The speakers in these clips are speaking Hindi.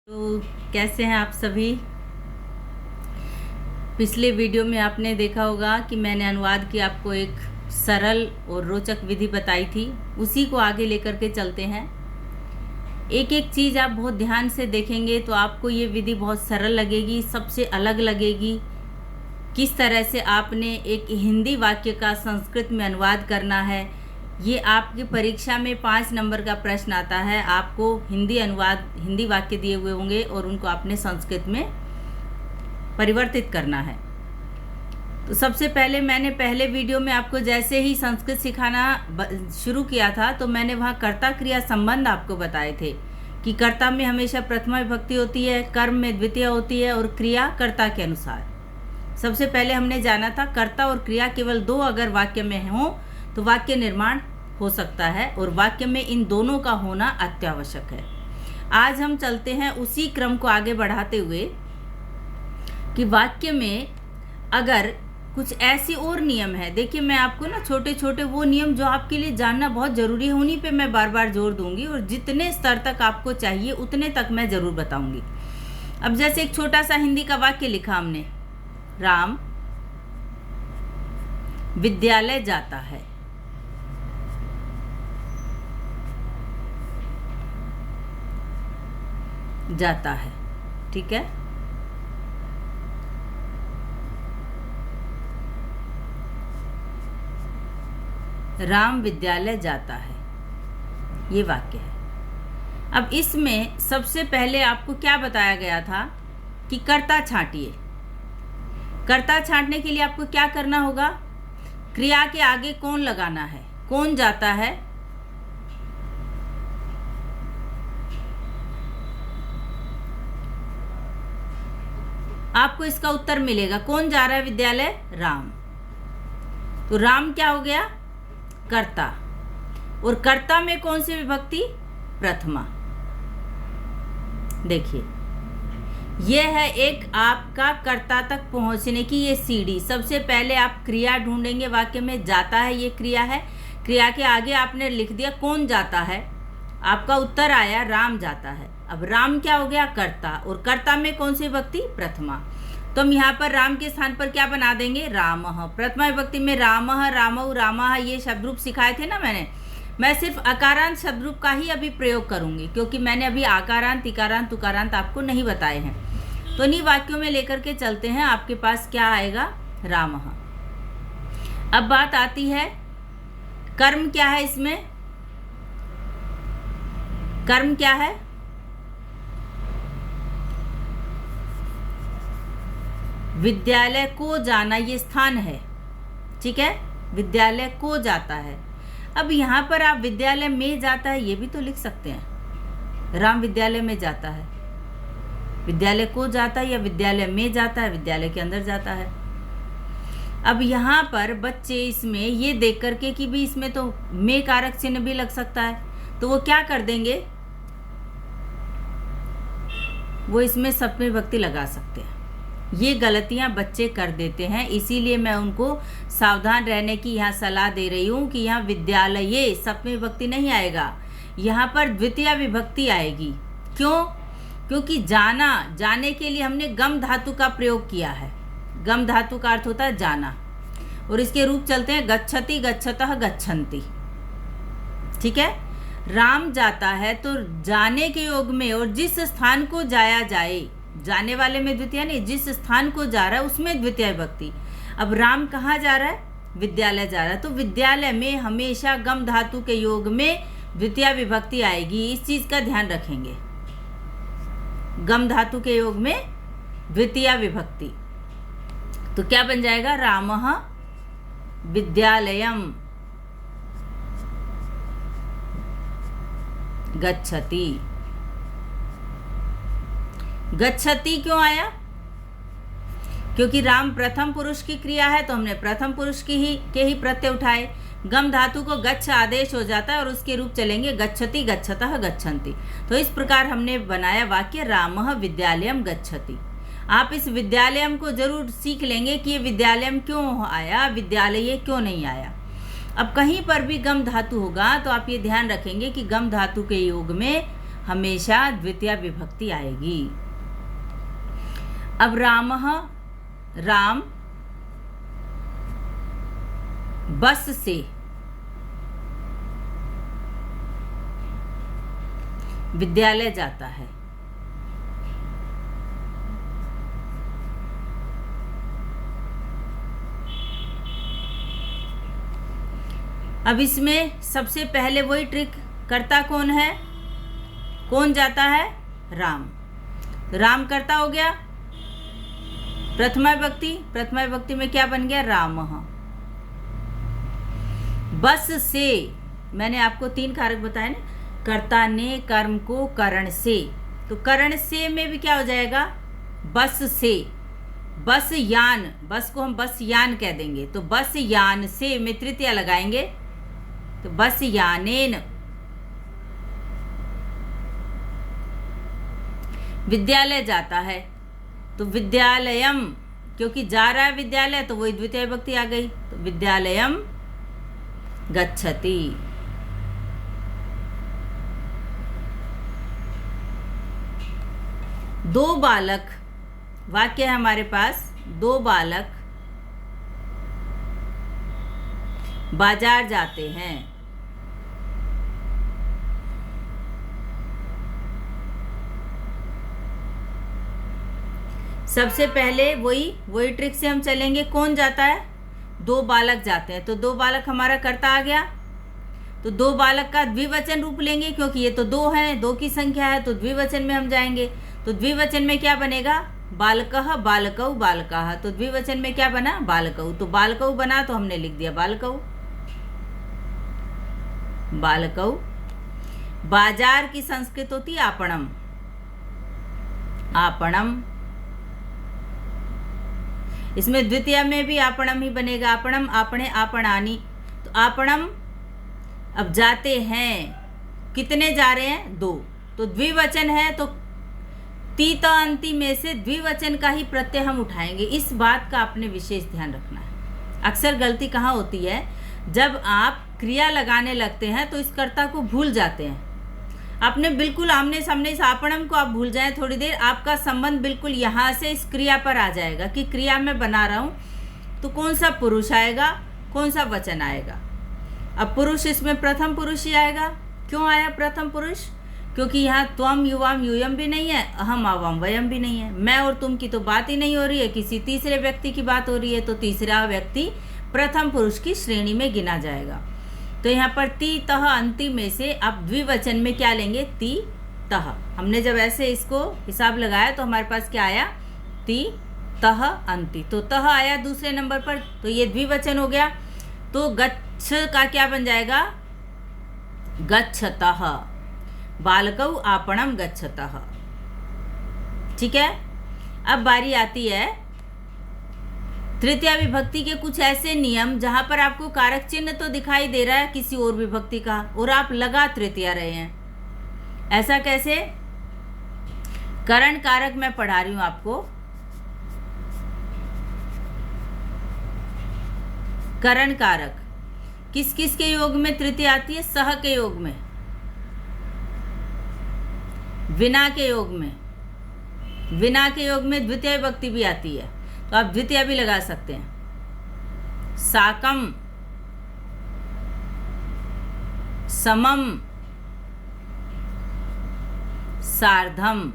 तो कैसे हैं आप सभी। पिछले वीडियो में आपने देखा होगा कि मैंने अनुवाद की आपको एक सरल और रोचक विधि बताई थी, उसी को आगे लेकर के चलते हैं। एक एक चीज़ आप बहुत ध्यान से देखेंगे तो आपको ये विधि बहुत सरल लगेगी, सबसे अलग लगेगी। किस तरह से आपने एक हिंदी वाक्य का संस्कृत में अनुवाद करना है, ये आपकी परीक्षा में 5 नंबर का प्रश्न आता है। आपको हिंदी वाक्य दिए हुए होंगे और उनको आपने संस्कृत में परिवर्तित करना है। तो सबसे पहले मैंने पहले वीडियो में आपको जैसे ही संस्कृत सिखाना शुरू किया था तो मैंने वहाँ कर्ता क्रिया संबंध आपको बताए थे कि कर्ता में हमेशा प्रथमा विभक्ति होती है, कर्म में द्वितीय होती है और क्रिया कर्ता के अनुसार। सबसे पहले हमने जाना था कर्ता और क्रिया केवल 2 अगर वाक्य में हों तो वाक्य निर्माण हो सकता है और वाक्य में इन दोनों का होना अत्यावश्यक है। आज हम चलते हैं उसी क्रम को आगे बढ़ाते हुए कि वाक्य में अगर कुछ ऐसी और नियम है। देखिए, मैं आपको ना छोटे छोटे वो नियम जो आपके लिए जानना बहुत ज़रूरी है उन्हीं पे मैं बार बार जोर दूंगी और जितने स्तर तक आपको चाहिए उतने तक मैं ज़रूर बताऊंगी। अब जैसे एक छोटा सा हिंदी का वाक्य लिखा हमने, राम विद्यालय जाता है। जाता है, ठीक है। राम विद्यालय जाता है, ये वाक्य है। अब इसमें सबसे पहले आपको क्या बताया गया था कि कर्ता छांटिए। कर्ता छांटने के लिए आपको क्या करना होगा, क्रिया के आगे कौन लगाना है, कौन जाता है। आपको इसका उत्तर मिलेगा, कौन जा रहा है विद्यालय, राम। तो राम क्या हो गया, कर्ता। और कर्ता में कौन सी विभक्ति, प्रथमा। देखिए, यह है एक आपका कर्ता तक पहुंचने की ये सीढ़ी। सबसे पहले आप क्रिया ढूंढेंगे वाक्य में, जाता है ये क्रिया है। क्रिया के आगे आपने लिख दिया कौन जाता है, आपका उत्तर आया राम जाता है। अब राम क्या हो गया, कर्ता। और कर्ता में कौन सी विभक्ति, प्रथमा। तो हम यहाँ पर राम के स्थान पर क्या बना देंगे, रामः। प्रथमा विभक्ति में रामः, रामौ, रामः ये शब्द रूप सिखाए थे ना मैं सिर्फ अकारांत शब्द रूप का ही अभी प्रयोग करूंगी क्योंकि मैंने अभी आकारांत, इकारांत, तुकारांत आपको नहीं बताए हैं। तो इन्हीं वाक्यों में लेकर के चलते हैं। आपके पास क्या आएगा, रामः। अब बात आती है कर्म क्या है इसमें, कर्म क्या है, विद्यालय को जाना, ये स्थान है, ठीक है। विद्यालय को जाता है। अब यहाँ पर आप विद्यालय में जाता है ये भी तो लिख सकते हैं, राम विद्यालय में जाता है। विद्यालय को जाता है या विद्यालय में जाता है, विद्यालय के अंदर जाता है। अब यहाँ पर बच्चे इसमें ये देख करके कि भी इसमें तो में कारक चिन्ह भी लग सकता है, तो वो क्या कर देंगे, वो इसमें सप्तमी विभक्ति लगा सकते हैं। ये गलतियां बच्चे कर देते हैं, इसीलिए मैं उनको सावधान रहने की यहाँ सलाह दे रही हूँ कि यहाँ विद्यालय सप्तमी विभक्ति नहीं आएगा, यहाँ पर द्वितीय विभक्ति आएगी। क्यों, क्योंकि जाना, जाने के लिए हमने गम धातु का प्रयोग किया है। गम धातु का अर्थ होता है जाना और इसके रूप चलते हैं गच्छति, गच्छतः, गच्छन्ति, ठीक है। राम जाता है तो जाने के योग में और जिस स्थान को जाया जाए, जाने वाले में द्वितीय नहीं, जिस स्थान को जा रहा है उसमें द्वितीय विभक्ति। अब राम कहाँ जा रहा है, विद्यालय जा रहा है, तो विद्यालय में हमेशा गम धातु के योग में द्वितीय विभक्ति आएगी। इस चीज का ध्यान रखेंगे, गम धातु के योग में द्वितीय विभक्ति। तो क्या बन जाएगा, रामः विद्यालयम गच्छति। गच्छति क्यों आया, क्योंकि राम प्रथम पुरुष की क्रिया है तो हमने प्रथम पुरुष के ही प्रत्यय उठाए। गम धातु को गच्छ आदेश हो जाता है और उसके रूप चलेंगे गच्छति, गच्छतः, गच्छन्ति। तो इस प्रकार हमने बनाया वाक्य रामः विद्यालयम गच्छति। आप इस विद्यालयम को जरूर सीख लेंगे कि ये विद्यालयम क्यों आया, विद्यालय क्यों नहीं आया। अब कहीं पर भी गम धातु होगा तो आप ये ध्यान रखेंगे कि गम धातु के योग में हमेशा द्वितीय विभक्ति आएगी। अब रामः, राम बस से विद्यालय जाता है। अब इसमें सबसे पहले वही ट्रिक, करता कौन है, कौन जाता है, राम। राम करता हो गया, प्रथमा विभक्ति, प्रथमा विभक्ति में क्या बन गया, रामः। बस से, मैंने आपको 3 कारक बताए ना, कर्ता ने कर्म को करण से, तो करण से में भी क्या हो जाएगा, बस से। बस यान, बस को हम बस यान कह देंगे, तो बस यान से में तृतीया लगाएंगे, तो बस यानेन। विद्यालय जाता है, तो विद्यालयम, क्योंकि जा रहा है विद्यालय तो वही द्वितीय विभक्ति आ गई, तो विद्यालयम गच्छति। दो बालक, वाक्य है हमारे पास, 2 बालक बाजार जाते हैं। सबसे पहले वही ट्रिक से हम चलेंगे, कौन जाता है, 2 बालक जाते हैं, तो 2 बालक हमारा कर्ता आ गया, तो 2 बालक का द्विवचन रूप लेंगे, क्योंकि ये तो 2 हैं, 2 की संख्या है, तो द्विवचन में हम जाएंगे, तो द्विवचन में क्या बनेगा, बालकः बालकौ बालकाः, तो द्विवचन में क्या बना, बालकौ, तो बालकौ बना तो हमने लिख दिया बालकौ, बालकौ। बाजार की संस्कृत होती है आपणम, आपणम, इसमें द्वितीय में भी आपणम ही बनेगा, आपणम, आपणे, आपणानि, तो आपणम। अब जाते हैं, कितने जा रहे हैं, 2, तो द्विवचन है, तो तीत अंति में से द्विवचन का ही प्रत्यय हम उठाएंगे। इस बात का आपने विशेष ध्यान रखना है। अक्सर गलती कहाँ होती है, जब आप क्रिया लगाने लगते हैं तो इस कर्ता को भूल जाते हैं। आपने बिल्कुल आमने सामने इस आपणम को आप भूल जाएं थोड़ी देर, आपका संबंध बिल्कुल यहाँ से इस क्रिया पर आ जाएगा कि क्रिया में बना रहा हूँ, तो कौन सा पुरुष आएगा, कौन सा वचन आएगा। अब पुरुष, इसमें प्रथम पुरुष ही आएगा। क्यों आया प्रथम पुरुष, क्योंकि यहाँ त्वम युवाम यूयम भी नहीं है, अहम आवाम वयम भी नहीं है, मैं और तुम की तो बात ही नहीं हो रही है, किसी तीसरे व्यक्ति की बात हो रही है, तो तीसरा व्यक्ति प्रथम पुरुष की श्रेणी में गिना जाएगा। तो यहाँ पर ती तह अंति में से अब द्विवचन में क्या लेंगे, ती तह। हमने जब ऐसे इसको हिसाब लगाया तो हमारे पास क्या आया, ती तह अंति, तो तह आया दूसरे नंबर पर, तो ये द्विवचन हो गया। तो गच्छ का क्या बन जाएगा, गच्छतः, बालकौ आपणम गच्छतः। ठीक है। अब बारी आती है तृतीया विभक्ति के कुछ ऐसे नियम जहां पर आपको कारक चिन्ह तो दिखाई दे रहा है किसी और विभक्ति का, और आप लगा तृतीया रहे हैं। ऐसा कैसे, करण कारक मैं पढ़ा रही हूं आपको। करण कारक किस किस के योग में तृतीया आती है, सह के योग में, विना के योग में, विना के योग में द्वितीय विभक्ति भी आती है, तो आप द्वितीय भी लगा सकते हैं। साकम, समम, सार्धम,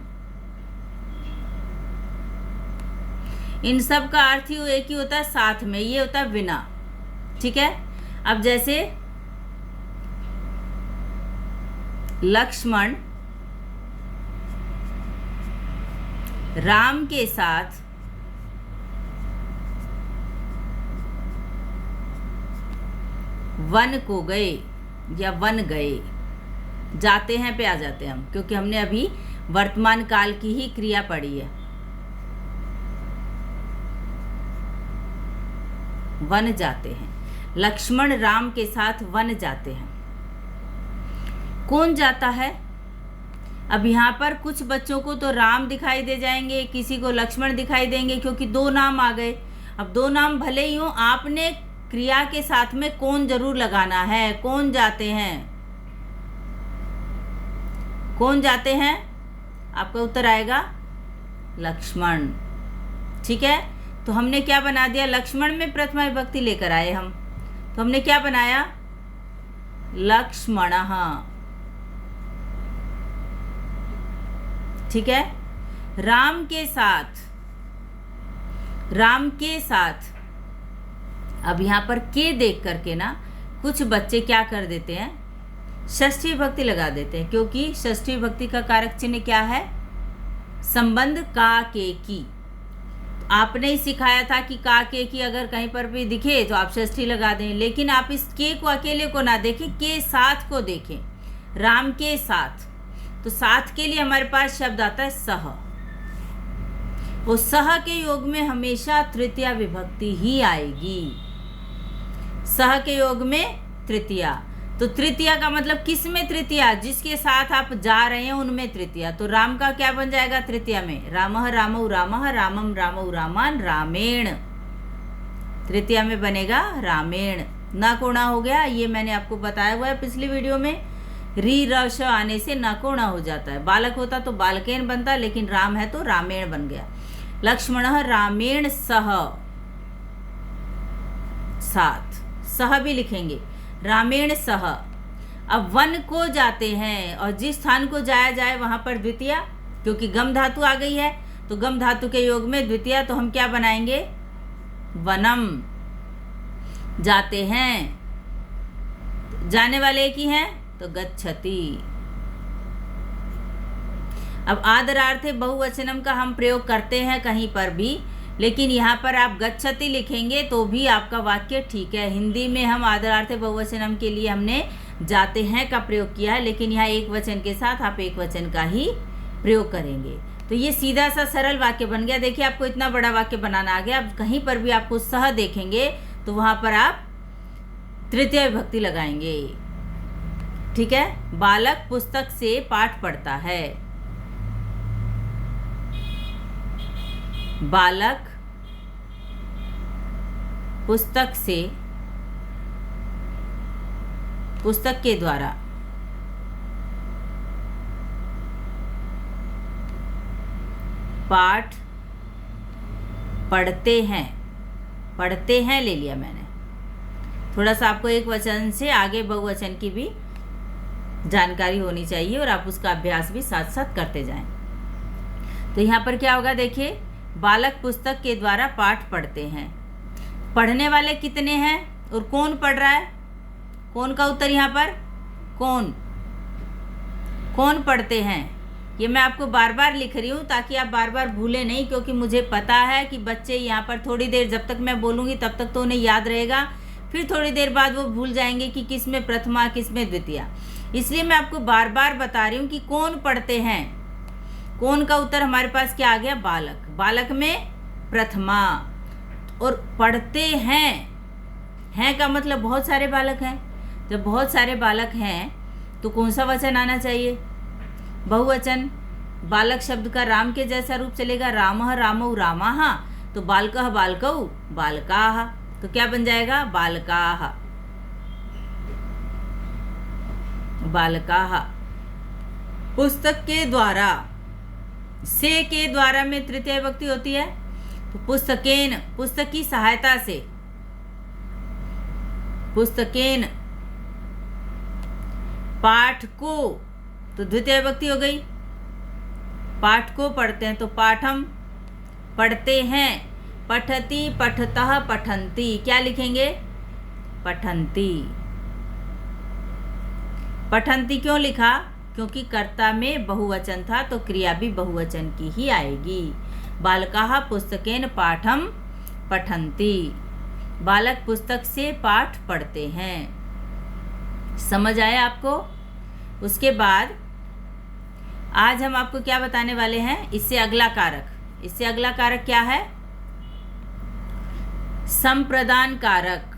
इन सब का अर्थ ही एक ही होता है, साथ में, ये होता है विना। ठीक है। अब जैसे लक्ष्मण राम के साथ वन को गए या वन गए, जाते हैं पे आ जाते हैं हम, क्योंकि हमने अभी वर्तमान काल की ही क्रिया पढ़ी है। वन जाते हैं, लक्ष्मण राम के साथ वन जाते हैं। कौन जाता है, अब यहाँ पर कुछ बच्चों को तो राम दिखाई दे जाएंगे, किसी को लक्ष्मण दिखाई देंगे, क्योंकि 2 नाम आ गए। अब 2 नाम भले ही हो, आपने क्रिया के साथ में कौन जरूर लगाना है। कौन जाते हैं, कौन जाते हैं? आपका उत्तर आएगा लक्ष्मण। ठीक है, तो हमने क्या बना दिया? लक्ष्मण में प्रथमा विभक्ति लेकर आए हम, तो हमने क्या बनाया? लक्ष्मणः। ठीक है, राम के साथ, राम के साथ। अब यहाँ पर के देख करके ना कुछ बच्चे क्या कर देते हैं? षष्ठी विभक्ति लगा देते हैं, क्योंकि षष्ठी विभक्ति का कारक चिन्ह क्या है? संबंध का के की। आपने ही सिखाया था कि का के की अगर कहीं पर भी दिखे तो आप षष्ठी लगा दें, लेकिन आप इस के को अकेले को ना देखें, के साथ को देखें, राम के साथ। तो साथ के लिए हमारे पास शब्द आता है सह। वो सह के योग में हमेशा तृतीया विभक्ति ही आएगी। सह के योग में तृतीया, तो तृतीया का मतलब किस में तृतीया? जिसके साथ आप जा रहे हैं उनमें तृतीया। तो राम का क्या बन जाएगा तृतीया में? रामः रामौ रामः, रामम रामौ रामान, रामेण। तृतीया में बनेगा रामेण। न कोणा हो गया, ये मैंने आपको बताया हुआ है पिछली वीडियो में। री र श आने से न कोणा हो जाता है। बालक होता तो बालकेन बनता, लेकिन राम है तो रामेण बन गया। लक्ष्मणः रामेण सह, साथ, सह भी लिखेंगे, रामेण सह। अब वन को जाते हैं, और जिस स्थान को जाया जाए वहां पर द्वितीया, क्योंकि गम धातु आ गई है, तो गम धातु के योग में द्वितीया, तो हम क्या बनाएंगे? वनम। जाते हैं, जाने वाले एक ही हैं तो गच्छति। अब आदरार्थे बहुवचनम का हम प्रयोग करते हैं कहीं पर भी, लेकिन यहाँ पर आप गच्छति लिखेंगे तो भी आपका वाक्य ठीक है। हिंदी में हम आदरार्थे बहुवचनम के लिए हमने जाते हैं का प्रयोग किया है, लेकिन यहाँ एक वचन के साथ आप एक वचन का ही प्रयोग करेंगे। तो ये सीधा सा सरल वाक्य बन गया। देखिए, आपको इतना बड़ा वाक्य बनाना आ गया। अब कहीं पर भी आपको सह देखेंगे तो वहाँ पर आप तृतीय विभक्ति लगाएंगे। ठीक है, बालक पुस्तक से पाठ पढ़ता है। बालक पुस्तक से, पुस्तक के द्वारा पाठ पढ़ते हैं। पढ़ते हैं ले लिया मैंने। थोड़ा सा आपको एक वचन से आगे बहुवचन की भी जानकारी होनी चाहिए, और आप उसका अभ्यास भी साथ साथ करते जाएं। तो यहाँ पर क्या होगा? देखिए, बालक पुस्तक के द्वारा पाठ पढ़ते हैं। पढ़ने वाले कितने हैं और कौन पढ़ रहा है? कौन का उत्तर यहाँ पर? कौन, कौन पढ़ते हैं। ये मैं आपको बार बार लिख रही हूँ ताकि आप बार बार भूलें नहीं, क्योंकि मुझे पता है कि बच्चे यहाँ पर थोड़ी देर, जब तक मैं बोलूँगी तब तक तो उन्हें याद रहेगा, फिर थोड़ी देर बाद वो भूल जाएंगे कि किस में प्रथमा किस में द्वितीया। इसलिए मैं आपको बार बार बता रही हूँ कि कौन पढ़ते हैं। कौन का उत्तर हमारे पास क्या आ गया? बालक। बालक में प्रथमा। और पढ़ते हैं का मतलब बहुत सारे बालक हैं। जब बहुत सारे बालक हैं तो कौन सा वचन आना चाहिए? बहुवचन। बालक शब्द का राम के जैसा रूप चलेगा, रामः रामौ रामाः। तो बालकः बालकौ बालकाः, तो क्या बन जाएगा? बालकाः, बालकाः। पुस्तक के द्वारा, से के द्वारा में तृतीय विभक्ति होती है, तो पुस्तकेन, पुस्तक की सहायता से, पुस्तकेन। पाठ को, तो द्वितीय विभक्ति हो गई। पाठ को पढ़ते हैं तो पाठम, पढ़ते हैं। पठति पठतः पठन्ति, क्या लिखेंगे? पठन्ति। पठन्ति क्यों लिखा? क्योंकि कर्ता में बहुवचन था, तो क्रिया भी बहुवचन की ही आएगी। बालकाः पुस्तकेन पाठम पठन्ति। बालक पुस्तक से पाठ पढ़ते हैं। समझ आया आपको? उसके बाद आज हम आपको क्या बताने वाले हैं? इससे अगला कारक। इससे अगला कारक क्या है? संप्रदान कारक।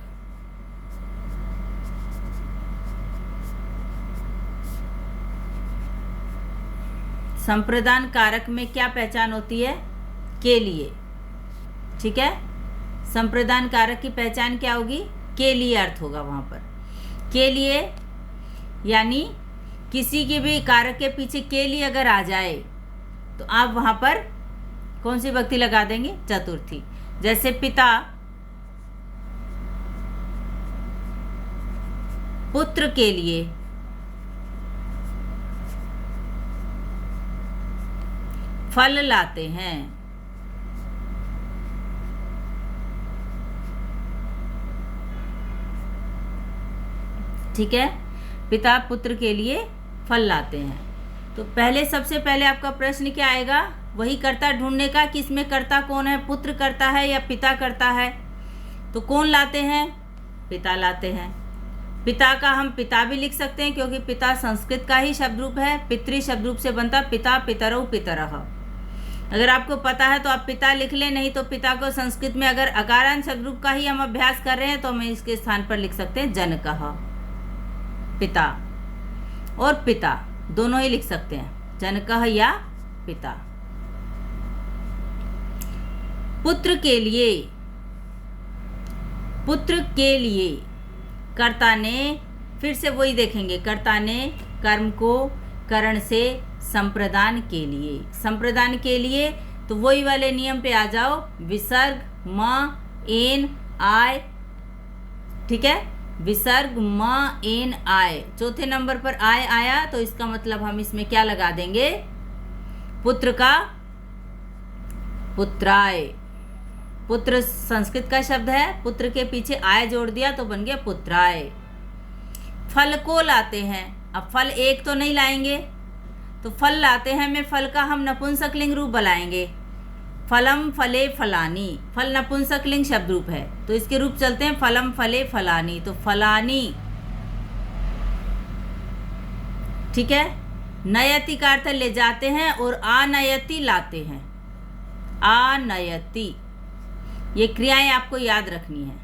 संप्रदान कारक में क्या पहचान होती है? के लिए। ठीक है, संप्रदान कारक की पहचान क्या होगी? के लिए अर्थ होगा वहां पर। के लिए यानी किसी की भी कारक के पीछे के लिए अगर आ जाए तो आप वहां पर कौन सी विभक्ति लगा देंगे? चतुर्थी। जैसे पिता पुत्र के लिए फल लाते हैं। ठीक है, पिता पुत्र के लिए फल लाते हैं। तो पहले सबसे पहले आपका प्रश्न क्या आएगा? वही कर्ता ढूंढने का कि इसमें कर्ता कौन है, पुत्र करता है या पिता करता है। तो कौन लाते हैं? पिता लाते हैं। पिता का हम पिता भी लिख सकते हैं क्योंकि पिता संस्कृत का ही शब्द रूप है। पितृ शब्द रूप से बनता पिता, पितरौ, पितरः। अगर आपको पता है तो आप पिता लिख लें, नहीं तो पिता को संस्कृत में अगर अकारांत शब्द रूप का ही हम अभ्यास कर रहे हैं तो हम इसके स्थान पर लिख सकते हैं जनकः। पिता और पिता दोनों ही लिख सकते हैं, जनकः या पिता। पुत्र के लिए, पुत्र के लिए कर्ता ने, फिर से वही देखेंगे, कर्ता ने कर्म को करण से संप्रदान के लिए, संप्रदान के लिए तो वही वाले नियम पे आ जाओ, विसर्ग म एन आय। ठीक है, विसर्ग म एन आय, चौथे नंबर पर आय आया तो इसका मतलब हम इसमें क्या लगा देंगे? पुत्र का पुत्राय। पुत्र संस्कृत का शब्द है, पुत्र के पीछे आय जोड़ दिया तो बन गया पुत्राय। फल को लाते हैं, अब फल एक तो नहीं लाएंगे तो फल लाते हैं में फल का हम नपुंसक लिंग रूप बनाएंगे, फलम फले फलानी। फल नपुंसक लिंग शब्द रूप है तो इसके रूप चलते हैं फलम फले फलानी, तो फलानी। ठीक है, नयति का अर्थ ले जाते हैं और आनयति लाते हैं, आनयति। ये क्रियाएं आपको याद रखनी है।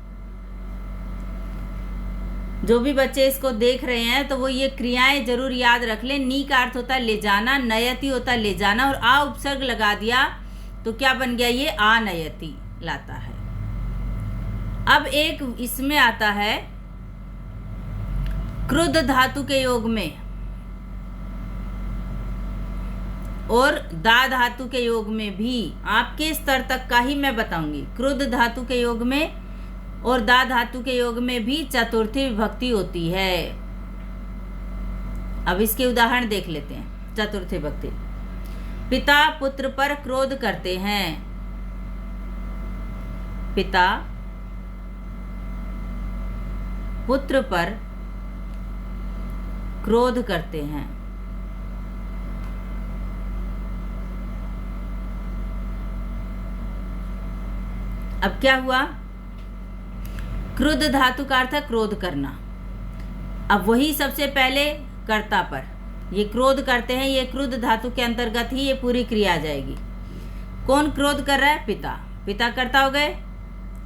जो भी बच्चे इसको देख रहे हैं तो वो ये क्रियाएं जरूर याद रख लें। नी का अर्थ होता है ले जाना, नयति होता है ले जाना, और आ उपसर्ग लगा दिया तो क्या बन गया? ये आनयति लाता है। अब एक इसमें आता है क्रुद्ध धातु के योग में और दा धातु के योग में भी, आपके स्तर तक का ही मैं बताऊंगी। क्रुद्ध धातु के योग में और दा धातु के योग में भी चतुर्थी विभक्ति होती है। अब इसके उदाहरण देख लेते हैं। चतुर्थी विभक्ति, पिता पुत्र पर क्रोध करते हैं, पिता पुत्र पर क्रोध करते हैं। अब क्या हुआ? क्रुद्ध धातु का अर्थ है क्रोध करना। अब वही सबसे पहले कर्ता पर ये क्रोध करते हैं, ये क्रुद्ध धातु के अंतर्गत ही ये पूरी क्रिया आ जाएगी। कौन क्रोध कर रहा है? पिता। पिता कर्ता हो गए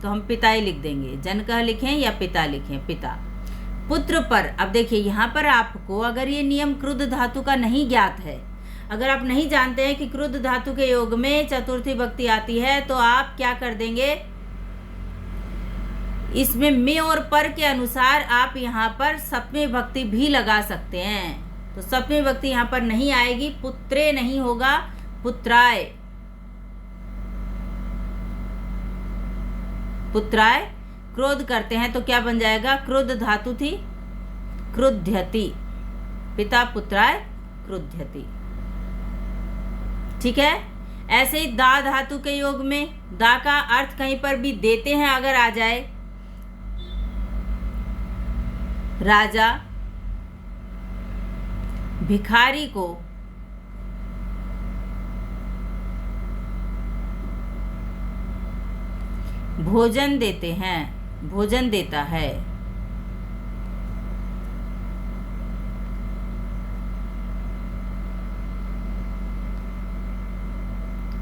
तो हम पिता ही लिख देंगे, जनकः लिखें या पिता लिखें, पिता। पुत्र पर, अब देखिए यहाँ पर आपको अगर ये नियम क्रुद्ध धातु का नहीं ज्ञात है, अगर आप नहीं जानते हैं कि क्रुद्ध धातु के योग में चतुर्थी विभक्ति आती है, तो आप क्या कर देंगे? इसमें में और पर के अनुसार आप यहाँ पर सप्तमी विभक्ति भी लगा सकते हैं। तो सप्तमी विभक्ति यहाँ पर नहीं आएगी, पुत्रे नहीं होगा, पुत्राय। पुत्राय क्रोध करते हैं तो क्या बन जाएगा? क्रुद्ध धातु थी क्रुध्यति, पिता पुत्राय क्रुध्यति। ठीक है, ऐसे ही दा धातु के योग में दा का अर्थ कहीं पर भी देते हैं अगर आ जाए, राजा भिखारी को भोजन देते हैं, भोजन देता है।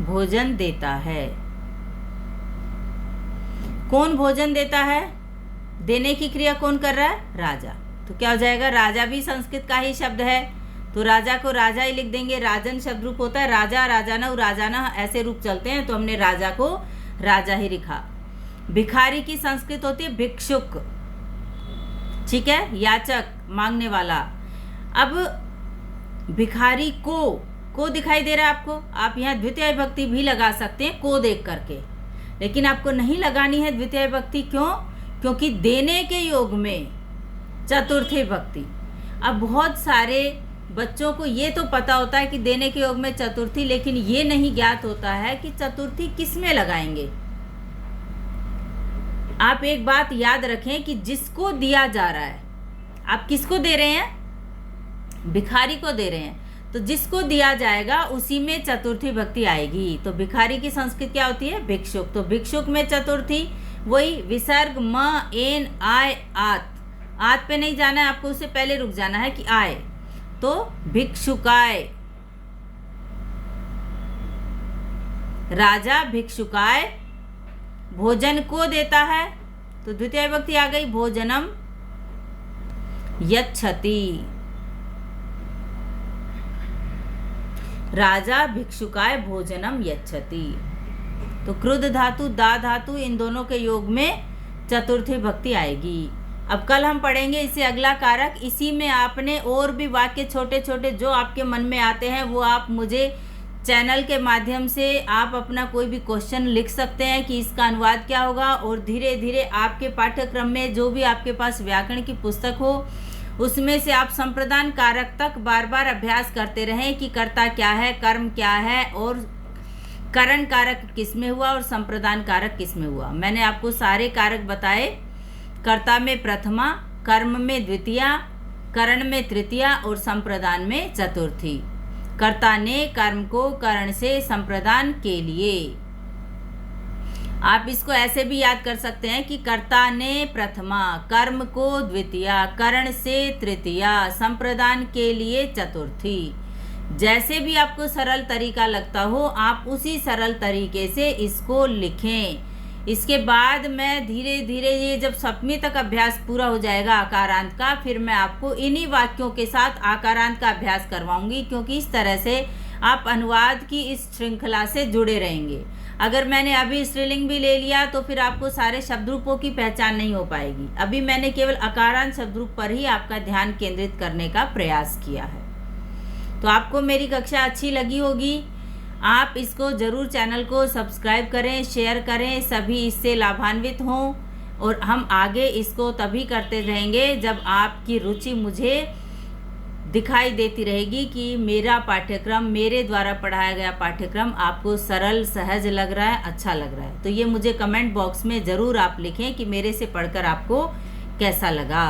भोजन देता है। कौन भोजन देता है? देने की क्रिया कौन कर रहा है? राजा। तो क्या हो जाएगा? राजा भी संस्कृत का ही शब्द है तो राजा को राजा ही लिख देंगे। राजन शब्द रूप होता है राजा, राजाना, राजाना ऐसे रूप चलते हैं तो हमने राजा को राजा ही लिखा। भिखारी की संस्कृत होती है भिक्षुक। ठीक है, याचक, मांगने वाला। अब भिखारी को दिखाई दे रहा है आपको, आप यहाँ द्वितीय विभक्ति भी लगा सकते हैं को देख करके, लेकिन आपको नहीं लगानी है द्वितीय विभक्ति। क्यों? क्योंकि देने के योग में चतुर्थी विभक्ति। अब बहुत सारे बच्चों को ये तो पता होता है कि देने के योग में चतुर्थी, लेकिन ये नहीं ज्ञात होता है कि चतुर्थी किस में लगाएंगे। आप एक बात याद रखें कि जिसको दिया जा रहा है, आप किसको दे रहे हैं? भिखारी को दे रहे हैं, तो जिसको दिया जाएगा उसी में चतुर्थी विभक्ति आएगी। तो भिखारी की संस्कृत क्या होती है? भिक्षुक। तो भिक्षुक में चतुर्थी वही विसर्ग म एन आय आत। आत पे नहीं जाना है आपको, उससे पहले रुक जाना है कि आय। तो भिक्षुकाय, राजा भिक्षुकाय भोजन को देता है, तो द्वितीय विभक्ति आ गई भोजनम यच्छति। राजा भिक्षुकाय भोजनम यच्छति। तो क्रुद्ध धातु दा धातु इन दोनों के योग में चतुर्थी विभक्ति आएगी। अब कल हम पढ़ेंगे इससे अगला कारक। इसी में आपने और भी वाक्य छोटे छोटे जो आपके मन में आते हैं वो आप मुझे चैनल के माध्यम से आप अपना कोई भी क्वेश्चन लिख सकते हैं कि इसका अनुवाद क्या होगा, और धीरे धीरे आपके पाठ्यक्रम में जो भी आपके पास व्याकरण की पुस्तक हो उसमें से आप संप्रदान कारक तक बार बार अभ्यास करते रहें कि कर्ता क्या है, कर्म क्या है, और करण कारक किस में हुआ और संप्रदान कारक किस में हुआ। मैंने आपको सारे कारक बताए। कर्ता में प्रथमा, कर्म में द्वितीया, करण में तृतीया और संप्रदान में चतुर्थी। कर्ता ने कर्म को करण से संप्रदान के लिए। आप इसको ऐसे भी याद कर सकते हैं कि कर्ता ने प्रथमा, कर्म को द्वितीया, करण से तृतीया, संप्रदान के लिए चतुर्थी। जैसे भी आपको सरल तरीका लगता हो आप उसी सरल तरीके से इसको लिखें। इसके बाद मैं धीरे धीरे ये जब 7वीं तक अभ्यास पूरा हो जाएगा आकारांत का, फिर मैं आपको इन्हीं वाक्यों के साथ आकारांत का अभ्यास करवाऊंगी, क्योंकि इस तरह से आप अनुवाद की इस श्रृंखला से जुड़े रहेंगे। अगर मैंने अभी स्त्रीलिंग भी ले लिया तो फिर आपको सारे शब्द रूपों की पहचान नहीं हो पाएगी। अभी मैंने केवल आकारांत शब्द रूप पर ही आपका ध्यान केंद्रित करने का प्रयास किया है। तो आपको मेरी कक्षा अच्छी लगी होगी। आप इसको ज़रूर चैनल को सब्सक्राइब करें, शेयर करें, सभी इससे लाभान्वित हों। और हम आगे इसको तभी करते रहेंगे जब आपकी रुचि मुझे दिखाई देती रहेगी कि मेरा पाठ्यक्रम, मेरे द्वारा पढ़ाया गया पाठ्यक्रम आपको सरल सहज लग रहा है, अच्छा लग रहा है। तो ये मुझे कमेंट बॉक्स में ज़रूर आप लिखें कि मेरे से पढ़कर आपको कैसा लगा।